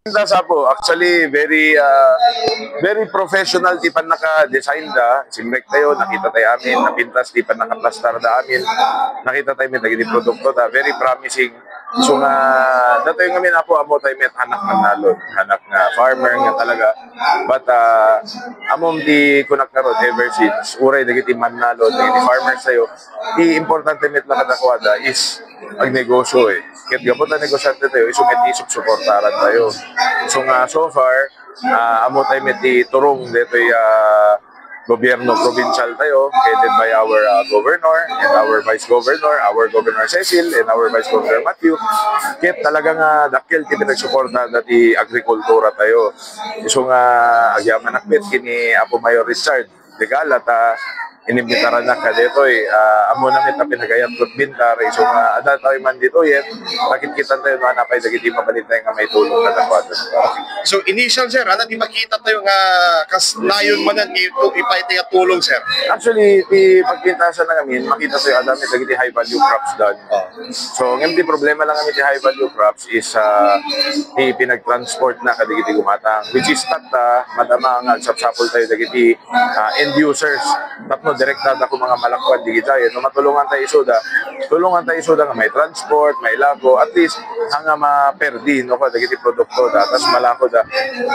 Sa po, actually very professional di pa naka-design da. Simrek tayo, nakita tayo amin, napintas di pa nakaplastar da amin. Nakita tayo may naging produkto da, very promising. So nga, dato yung amin ako, amo tayo may hanak ng nalon, hanak nga farmer nga talaga. But amom di kunak karon ever since, uray dagiti man nalon, dagiti farmers tayo, importante met lang kadakwada is ang negosyo eh. Kaya gabot na negosyante tayo, isumit suportaran tayo. So nga, so far, amo tayo may turong dito gobyerno provincial tayo, headed by our governor and our vice governor, our governor Cecil and our vice governor Matthew. Kaya talagang dakil ti pinagsuporta dati agrikultura tayo. So nga, agyaman nakbit kini Apo Mayor Richard Degala ta inimbitaran na ka dito amo na may pinagayat ko bintar so ada tayo man dito yet nakikita tayo na napay dagiti mabalit tayo nga may tulong na dapat. So initial sir, di makita tayo nga kasnayon man ipay tayo tulong sir. Actually di pagpintasan na kami makita tayo adami dagiti high value crops doon. So ngayon di problema lang kami di high value crops is di pinag-transport na kadigiti gumatang which is madama nga sapsapol tayo dagiti end users tapno direkta ako mga malakwan di kita no matulungan tayo isuda nga may transport may lago at least nga maperdi no ka dagiti produkto da tas malako da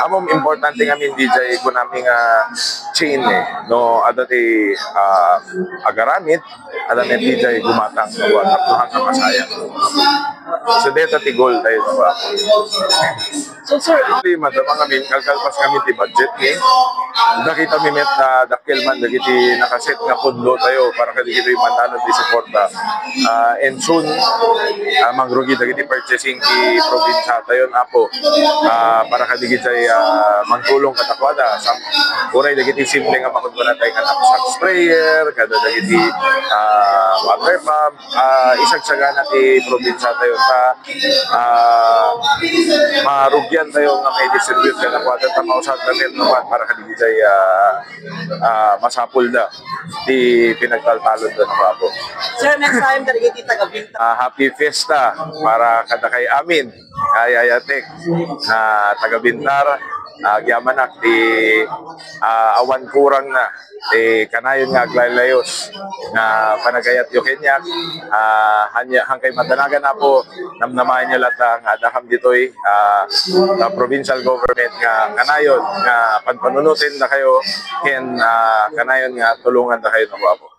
amom importante nga min DJ ko nami nga chain no adati agaramit adami DJ gumatang no tapno hanggang masaya so deta ti goal tayo no ba. So sir, madama kami kalkalpas kami ti budget ni nakita mi met dakkel man dagiti nakaset nga pundo tayo para kadigiti manalo ti suporta and soon mangrugi dagiti purchasing ti probinsya tayo apo para kadigiti mangtulong katakwada uray dagiti simple nga makudbana tayo nga napsak sprayer kada dagiti water pump isagsagana ti probinsya tayo ta marugyan tayo nga may distribute katakwada ta mausap namin naman para kadigiti masapul na di pinagtaltalon doon ako po. sir, next time talaga kita taga-Bintar. Happy Fiesta para kada kay amin kay Ayatek na taga-Bintar gyamanak di awan kurang na di kanayon nga aglaylayos na panagayat yo kenyak hangkay madanagan na po namnamayan nyo lahat nga adakam ditoy provincial government nga kanayon nga panpanunutin na kayo ken kanayon nga tulungan na kayo no po.